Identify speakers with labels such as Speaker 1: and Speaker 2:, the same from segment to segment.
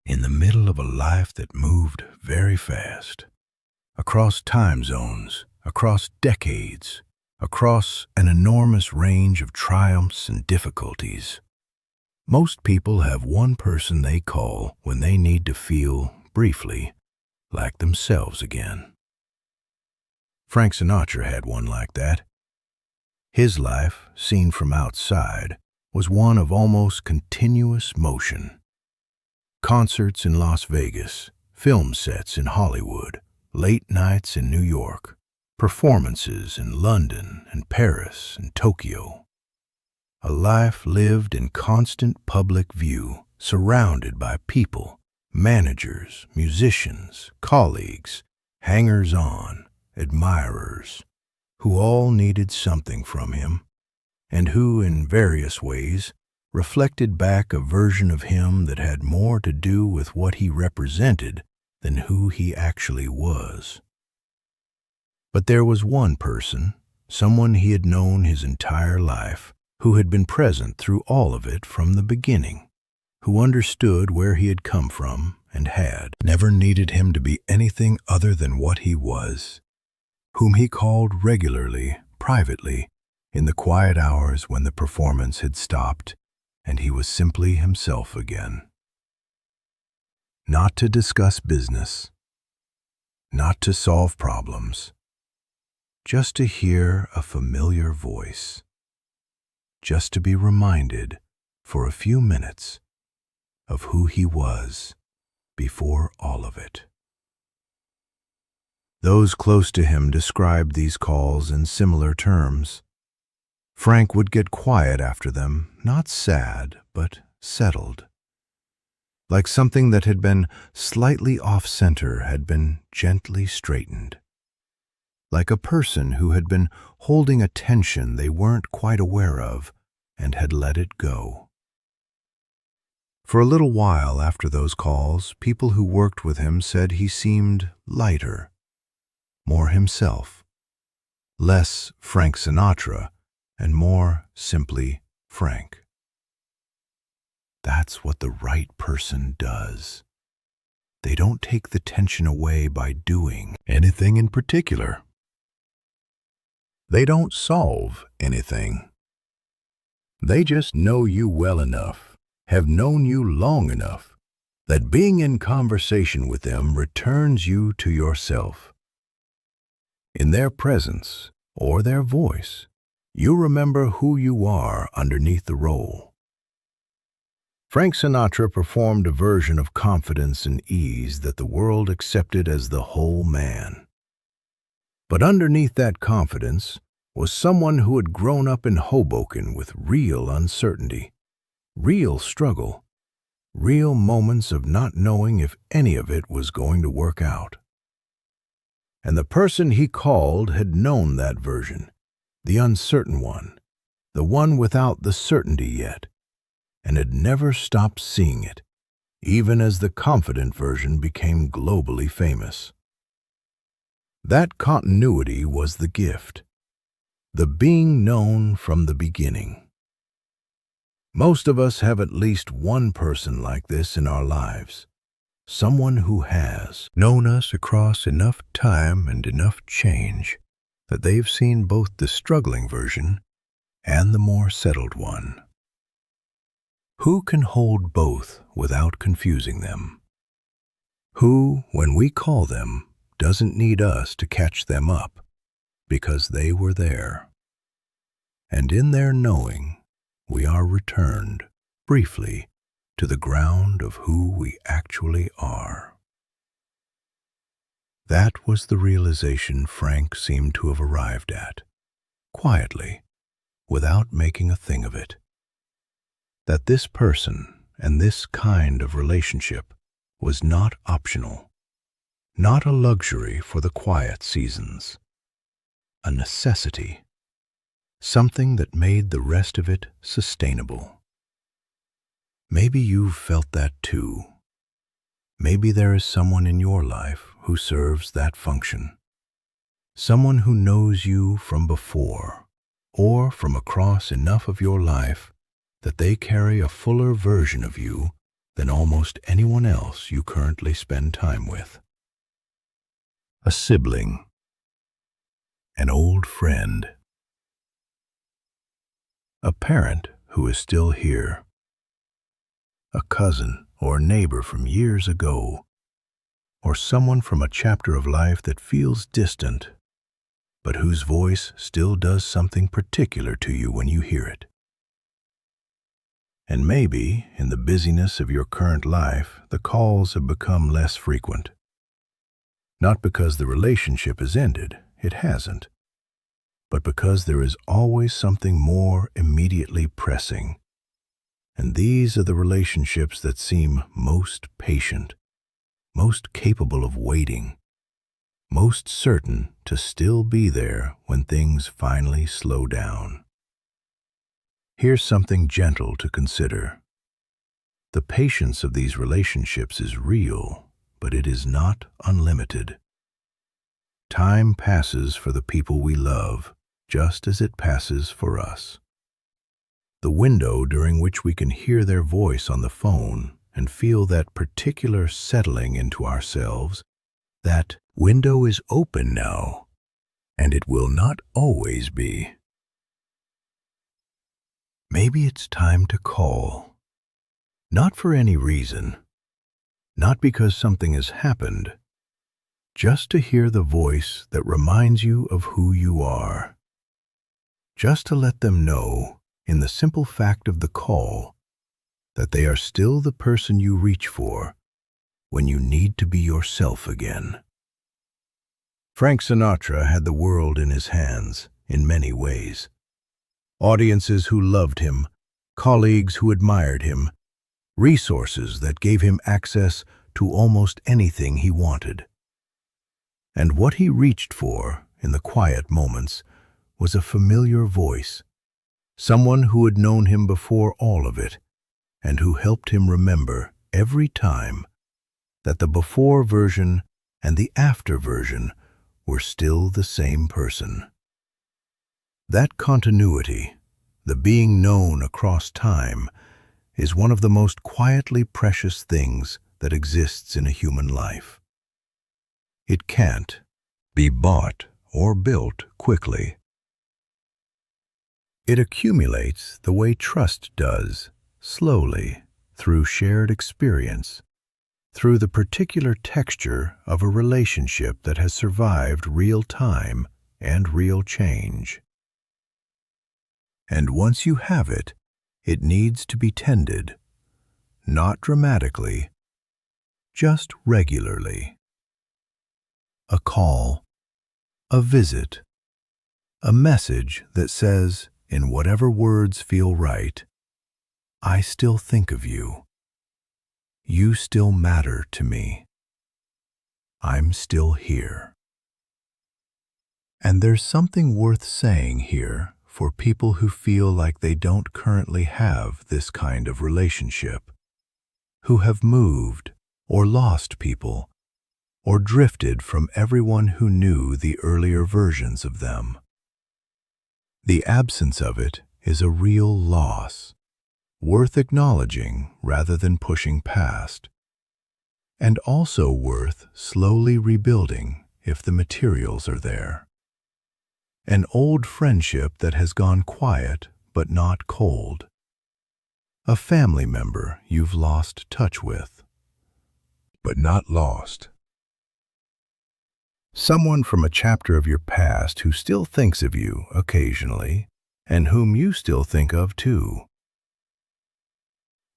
Speaker 1: in the middle of a life that moved very fast, across time zones, across decades, across an enormous range of triumphs and difficulties. Most people have one person they call when they need to feel, briefly, like themselves again. Frank Sinatra had one like that. His life, seen from outside, was one of almost continuous motion. Concerts in Las Vegas, film sets in Hollywood, late nights in New York, performances in London and Paris and Tokyo. A life lived in constant public view, surrounded by people, managers, musicians, colleagues, hangers-on, admirers, who all needed something from him, and who, in various ways, reflected back a version of him that had more to do with what he represented than who he actually was. But there was one person, someone he had known his entire life, who had been present through all of it from the beginning, who understood where he had come from and had never needed him to be anything other than what he was, whom he called regularly, privately, in the quiet hours when the performance had stopped and he was simply himself again. Not to discuss business, not to solve problems, just to hear a familiar voice, just to be reminded for a few minutes of who he was before all of it. Those close to him described these calls in similar terms. Frank would get quiet after them, not sad, but settled. Like something that had been slightly off-center had been gently straightened. Like a person who had been holding a tension they weren't quite aware of and had let it go. For a little while after those calls, people who worked with him said he seemed lighter, more himself, less Frank Sinatra, and more simply Frank. That's what the right person does. They don't take the tension away by doing anything in particular. They don't solve anything. They just know you well enough, have known you long enough, that being in conversation with them returns you to yourself. In their presence or their voice, you remember who you are underneath the role. Frank Sinatra performed a version of confidence and ease that the world accepted as the whole man. But underneath that confidence was someone who had grown up in Hoboken with real uncertainty, real struggle, real moments of not knowing if any of it was going to work out. And the person he called had known that version, the uncertain one, the one without the certainty yet, and had never stopped seeing it, even as the confident version became globally famous. That continuity was the gift, the being known from the beginning. Most of us have at least one person like this in our lives, someone who has known us across enough time and enough change that they've seen both the struggling version and the more settled one. Who can hold both without confusing them? Who, when we call them, doesn't need us to catch them up, because they were there. And in their knowing, we are returned, briefly, to the ground of who we actually are. That was the realization Frank seemed to have arrived at, quietly, without making a thing of it. That this person and this kind of relationship was not optional, not a luxury for the quiet seasons, a necessity, something that made the rest of it sustainable. Maybe you've felt that too. Maybe there is someone in your life who serves that function. Someone who knows you from before or from across enough of your life that they carry a fuller version of you than almost anyone else you currently spend time with. A sibling, an old friend, a parent who is still here, a cousin or neighbor from years ago, or someone from a chapter of life that feels distant, but whose voice still does something particular to you when you hear it. And maybe, in the busyness of your current life, the calls have become less frequent. Not because the relationship has ended, it hasn't, but because there is always something more immediately pressing. And these are the relationships that seem most patient, most capable of waiting, most certain to still be there when things finally slow down. Here's something gentle to consider. The patience of these relationships is real, but it is not unlimited. Time passes for the people we love, just as it passes for us. The window during which we can hear their voice on the phone and feel that particular settling into ourselves, that window is open now, and it will not always be. Maybe it's time to call. Not for any reason, not because something has happened, just to hear the voice that reminds you of who you are. Just to let them know, in the simple fact of the call, that they are still the person you reach for when you need to be yourself again. Frank Sinatra had the world in his hands in many ways. Audiences who loved him, colleagues who admired him, resources that gave him access to almost anything he wanted. And what he reached for in the quiet moments was a familiar voice, someone who had known him before all of it, and who helped him remember every time that the before version and the after version were still the same person. That continuity, the being known across time, is one of the most quietly precious things that exists in a human life. It can't be bought or built quickly. It accumulates the way trust does, slowly, through shared experience, through the particular texture of a relationship that has survived real time and real change. And once you have it, it needs to be tended, not dramatically, just regularly. A call, a visit, a message that says, in whatever words feel right, I still think of you. You still matter to me. I'm still here. And there's something worth saying here for people who feel like they don't currently have this kind of relationship, who have moved or lost people, or drifted from everyone who knew the earlier versions of them. The absence of it is a real loss, worth acknowledging rather than pushing past, and also worth slowly rebuilding if the materials are there. An old friendship that has gone quiet but not cold. A family member you've lost touch with, but not lost. Someone from a chapter of your past who still thinks of you occasionally, and whom you still think of too.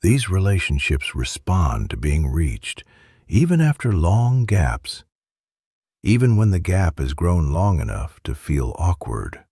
Speaker 1: These relationships respond to being reached, even after long gaps, even when the gap has grown long enough to feel awkward.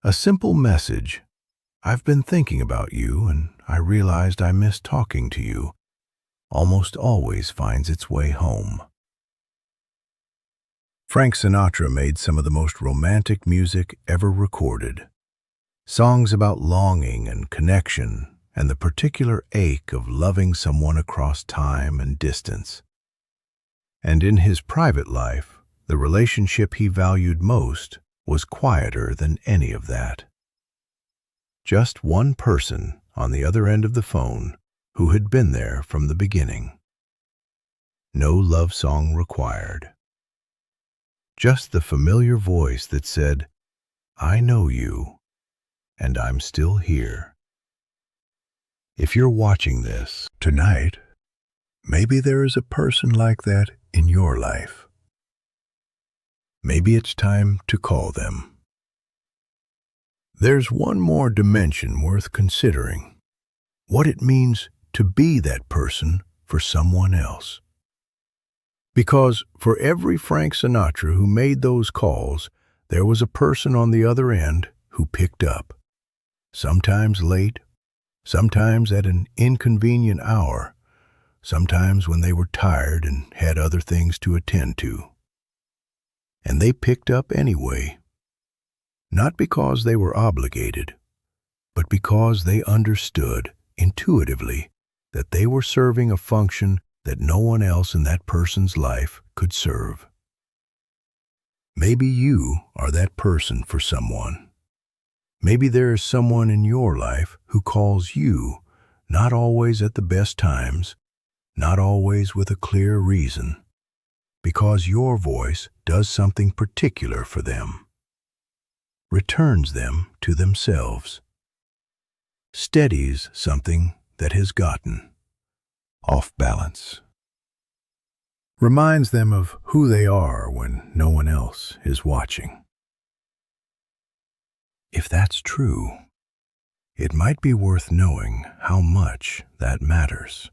Speaker 1: A simple message, I've been thinking about you and I realized I missed talking to you, almost always finds its way home. Frank Sinatra made some of the most romantic music ever recorded. Songs about longing and connection and the particular ache of loving someone across time and distance. And in his private life, the relationship he valued most was quieter than any of that. Just one person on the other end of the phone who had been there from the beginning. No love song required. Just the familiar voice that said, "I know you, and I'm still here." If you're watching this tonight, maybe there is a person like that in your life. Maybe it's time to call them. There's one more dimension worth considering: what it means to be that person for someone else. Because for every Frank Sinatra who made those calls, there was a person on the other end who picked up. Sometimes late, sometimes at an inconvenient hour, sometimes when they were tired and had other things to attend to. And they picked up anyway, not because they were obligated, but because they understood intuitively that they were serving a function that no one else in that person's life could serve. Maybe you are that person for someone. Maybe there is someone in your life who calls you, not always at the best times, not always with a clear reason, because your voice does something particular for them, returns them to themselves, steadies something that has gotten off balance, reminds them of who they are when no one else is watching. If that's true, it might be worth knowing how much that matters.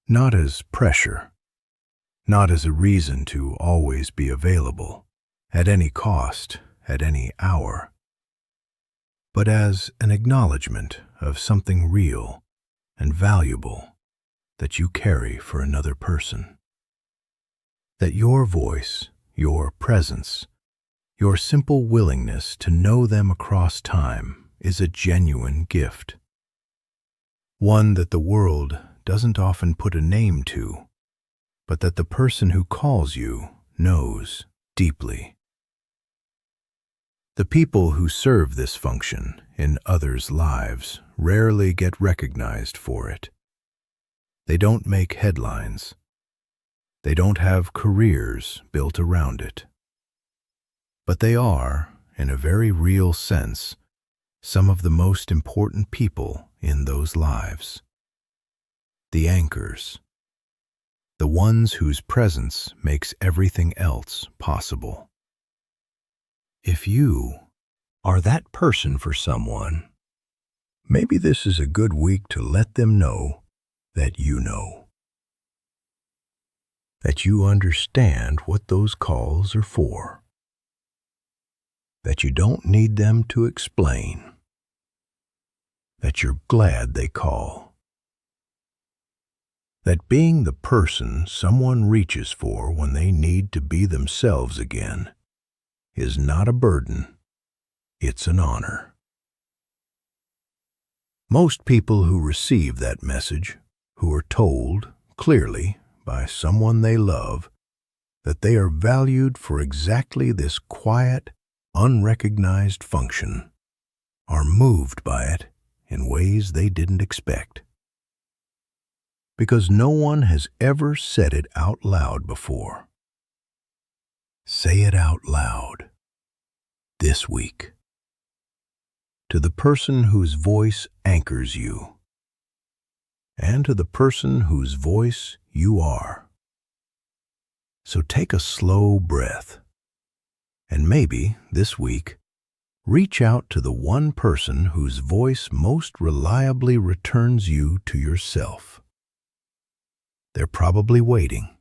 Speaker 1: Not as pressure, not as a reason to always be available, at any cost, at any hour, but as an acknowledgement of something real and valuable that you carry for another person. That your voice, your presence, your simple willingness to know them across time is a genuine gift. One that the world doesn't often put a name to, but that the person who calls you knows deeply. The people who serve this function in others' lives rarely get recognized for it. They don't make headlines. They don't have careers built around it. But they are, in a very real sense, some of the most important people in those lives. The anchors. The ones whose presence makes everything else possible. If you are that person for someone, maybe this is a good week to let them know that you know. That you understand what those calls are for. That you don't need them to explain. That you're glad they call. That being the person someone reaches for when they need to be themselves again is not a burden, it's an honor. Most people who receive that message, who are told clearly by someone they love that they are valued for exactly this quiet, unrecognized function, are moved by it in ways they didn't expect. Because no one has ever said it out loud before. Say it out loud this week. To the person whose voice anchors you, and to the person whose voice you are. So take a slow breath, and maybe this week, reach out to the one person whose voice most reliably returns you to yourself. They're probably waiting.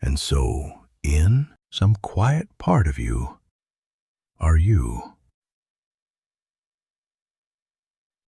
Speaker 1: And so, in some quiet part of you, are you.